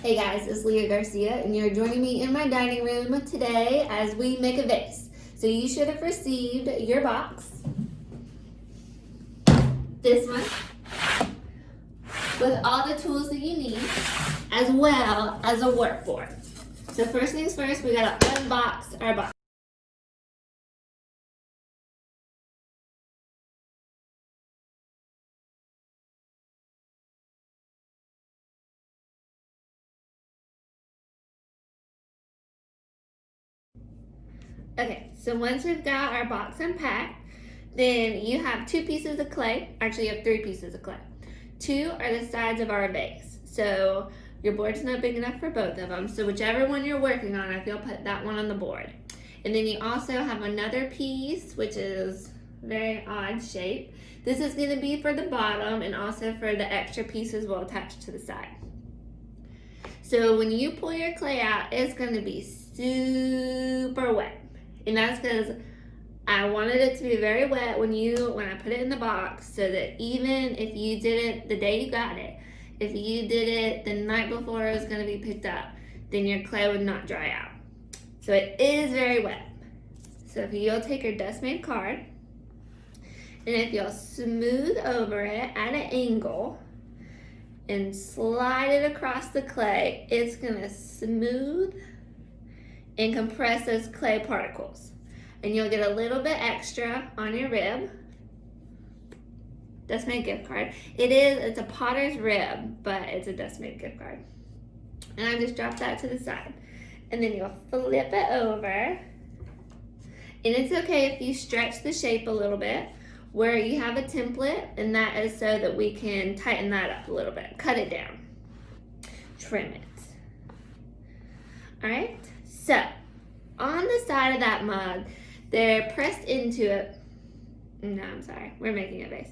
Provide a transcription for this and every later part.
Hey guys, it's Leah Garcia, and you're joining me in my dining room today as we make a vase. So you should have received your box, this one, with all the tools that you need, as well as a workboard. So first things first, we gotta unbox our box. Okay, so once we've got our box unpacked, then you have two pieces of clay. Actually, you have three pieces of clay. Two are the sides of our vase. So your board's not big enough for both of them. So whichever one you're working on, I feel put that one on the board. And then you also have another piece, which is very odd shape. This is going to be for the bottom and also for the extra pieces we'll attach to the side. So when you pull your clay out, it's going to be super wet. And that's because I wanted it to be very wet when I put it in the box, so that even if you did it the day you got it, if you did it the night before it was going to be picked up, then your clay would not dry out. So it is very wet. So if you'll take your dust made card, and if you'll smooth over it at an angle and slide it across the clay, it's going to smooth and compress those clay particles. And you'll get a little bit extra on your rib. Dust Made gift card. It's a Potter's rib, but it's a Dust Made gift card. And I just dropped that to the side. And then you'll flip it over. And it's okay if you stretch the shape a little bit, where you have a template, and that is so that we can tighten that up a little bit. Cut it down. Trim it. All right? So, on the side of that mug, they're pressed into it. No, I'm sorry. We're making a vase.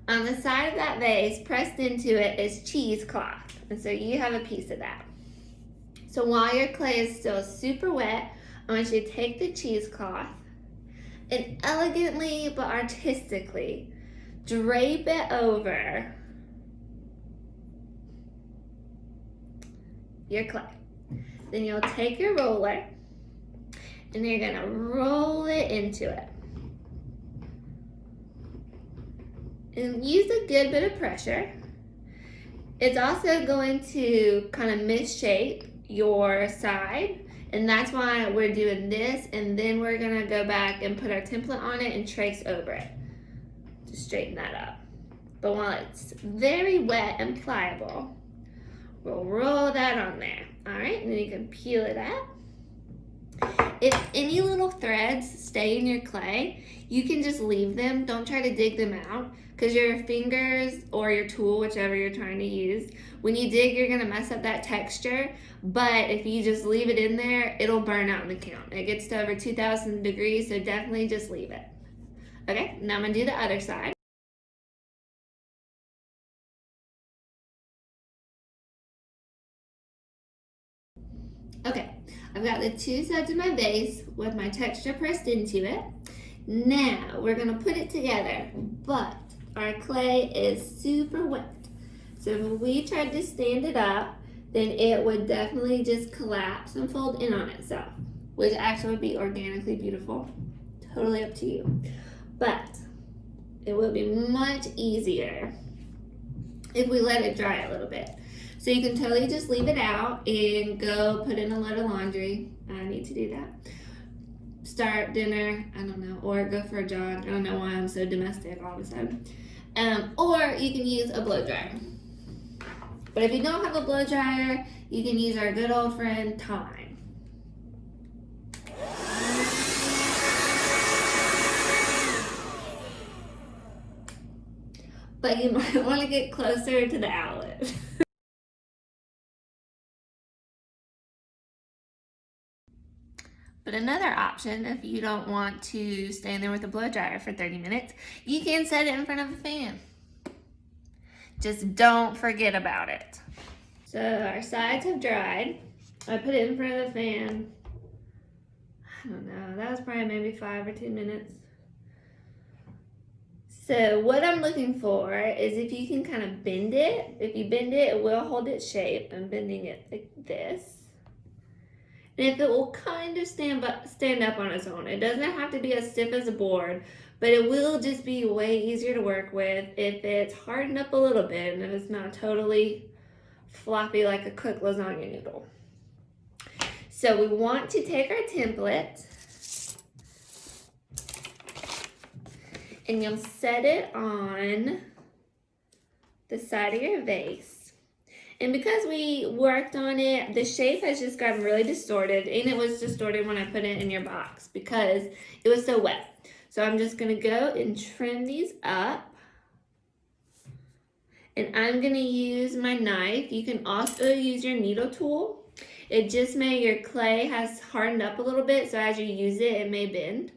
On the side of that vase, pressed into it, is cheesecloth. And so you have a piece of that. So while your clay is still super wet, I want you to take the cheesecloth and elegantly but artistically drape it over your clay. Then you'll take your roller and you're gonna roll it into it. And use a good bit of pressure. It's also going to kind of misshape your side, and that's why we're doing this, and then we're gonna go back and put our template on it and trace over it to straighten that up. But while it's very wet and pliable, we'll roll that on there. All right, and then you can peel it up. If any little threads stay in your clay, you can just leave them. Don't try to dig them out, because your fingers or your tool, whichever you're trying to use, when you dig, you're gonna mess up that texture. But if you just leave it in there, it'll burn out in the kiln. It gets to over 2,000 degrees, so definitely just leave it. Okay, now I'm gonna do the other side. Okay, I've got the two sides of my vase with my texture pressed into it. Now we're gonna put it together, but our clay is super wet. So if we tried to stand it up, then it would definitely just collapse and fold in on itself, which actually would be organically beautiful. Totally up to you. But it will be much easier if we let it dry a little bit. So you can totally just leave it out and go put in a load of laundry. I need to do that. Start dinner, I don't know, or go for a jog. I don't know why I'm so domestic all of a sudden. Or you can use a blow dryer. But if you don't have a blow dryer, you can use our good old friend time. But you might want to get closer to the outlet. But another option, if you don't want to stand there with a blow dryer for 30 minutes, you can set it in front of a fan. Just don't forget about it. So our sides have dried. I put it in front of the fan. I don't know, that was probably maybe 5 or 10 minutes. So what I'm looking for is if you can kind of bend it. If you bend it, it will hold its shape. I'm bending it like this. And if it will kind of stand up on its own. It doesn't have to be as stiff as a board, but it will just be way easier to work with if it's hardened up a little bit and if it's not totally floppy like a cooked lasagna noodle. So we want to take our template and you'll set it on the side of your vase. And because we worked on it, the shape has just gotten really distorted, and it was distorted when I put it in your box because it was so wet. So I'm just gonna go and trim these up. And I'm gonna use my knife. You can also use your needle tool. It just may, your clay has hardened up a little bit, so as you use it, it may bend.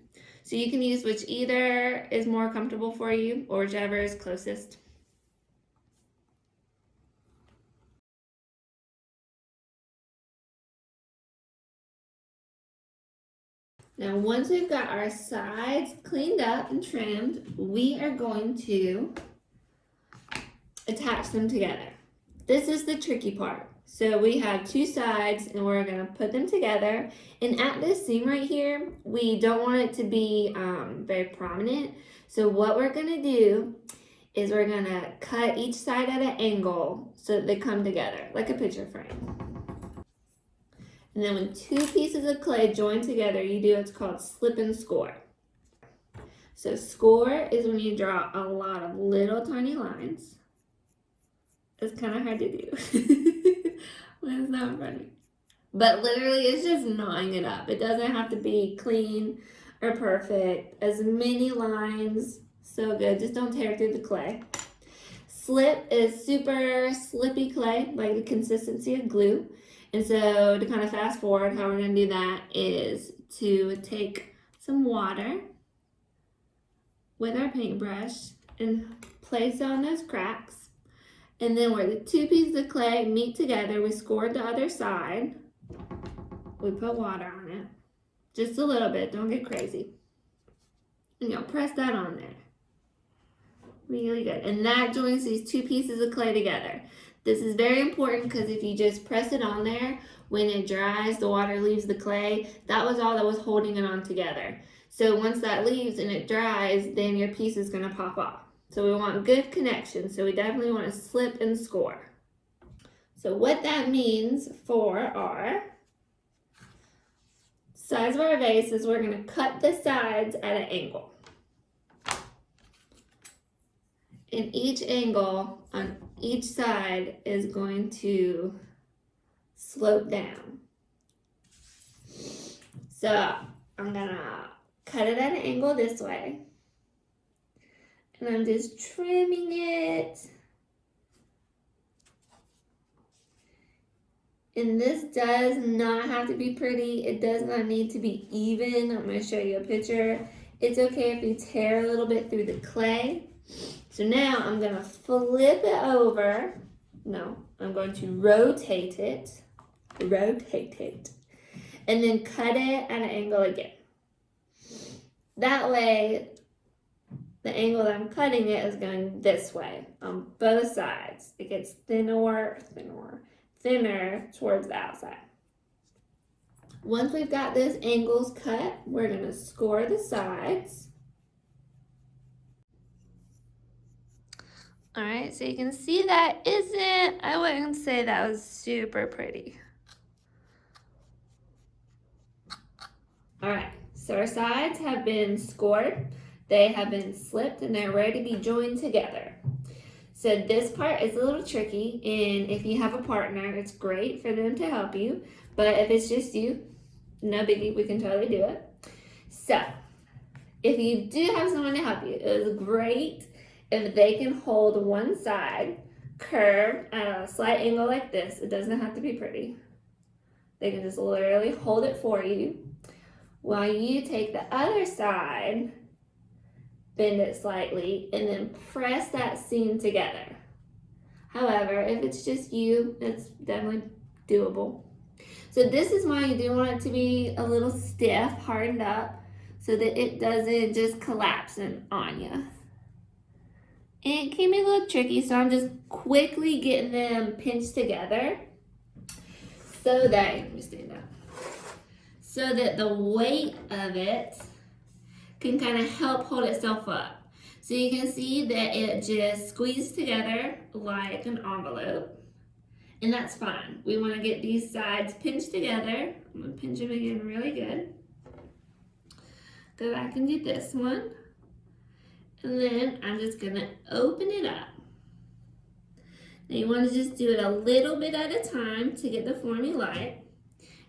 So you can use which either is more comfortable for you or whichever is closest. Now, once we've got our sides cleaned up and trimmed, we are going to attach them together. This is the tricky part. So we have two sides and we're gonna put them together. And at this seam right here, we don't want it to be very prominent. So what we're gonna do is we're gonna cut each side at an angle so that they come together, like a picture frame. And then when two pieces of clay join together, you do what's called slip and score. So score is when you draw a lot of little tiny lines. It's kind of hard to do when it's not funny. But literally, it's just gnawing it up. It doesn't have to be clean or perfect. As many lines, so good. Just don't tear through the clay. Slip is super slippy clay, like the consistency of glue. And so to kind of fast forward, how we're going to do that is to take some water with our paintbrush and place it on those cracks. And then where the two pieces of clay meet together, we scored the other side. We put water on it. Just a little bit, don't get crazy. And you'll press that on there. Really good. And that joins these two pieces of clay together. This is very important because if you just press it on there, when it dries, the water leaves the clay. That was all that was holding it on together. So once that leaves and it dries, then your piece is going to pop off. So we want good connection. So we definitely want to slip and score. So what that means for our sides of our vase is we're going to cut the sides at an angle. And each angle on each side is going to slope down. So I'm gonna cut it at an angle this way. And I'm just trimming it. And this does not have to be pretty. It does not need to be even. I'm gonna show you a picture. It's okay if you tear a little bit through the clay. So now I'm gonna flip it over. No, I'm going to rotate it, and then cut it at an angle again. That way, the angle that I'm cutting it is going this way on both sides. It gets thinner towards the outside. Once we've got those angles cut, we're gonna score the sides. All right, so you can see that I wouldn't say that was super pretty. All right, so our sides have been scored, they have been slipped, and they're ready to be joined together. So this part is a little tricky, and if you have a partner, it's great for them to help you, but if it's just you, no biggie, we can totally do it. So, if you do have someone to help you, it is great if they can hold one side curved at a slight angle like this. It doesn't have to be pretty. They can just literally hold it for you while you take the other side, bend it slightly, and then press that seam together. However, if it's just you, it's definitely doable. So this is why you do want it to be a little stiff, hardened up, so that it doesn't just collapse on you. And it can be a little tricky, so I'm just quickly getting them pinched together so that, let me stand up, so that the weight of it can kind of help hold itself up. So you can see that it just squeezes together like an envelope. And that's fine. We want to get these sides pinched together. I'm going to pinch them again really good. Go back and do this one. And then I'm just going to open it up. Now you want to just do it a little bit at a time to get the formy light.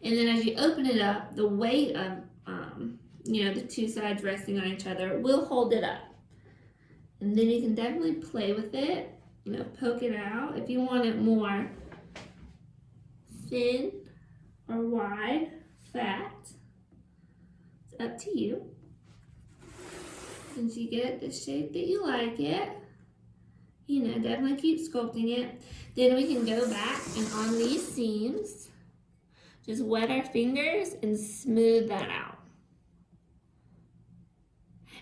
And then as you open it up, the weight of the two sides resting on each other will hold it up. And then you can definitely play with it, poke it out. If you want it more thin or wide, fat, it's up to you. Once you get the shape that you like it, definitely keep sculpting it. Then we can go back and on these seams, just wet our fingers and smooth that out.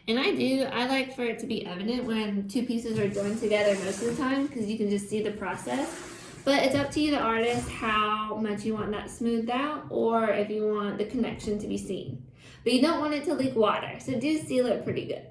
And I like for it to be evident when two pieces are joined together most of the time because you can just see the process. But it's up to you, the artist, how much you want that smoothed out or if you want the connection to be seen. But you don't want it to leak water, so do seal it pretty good.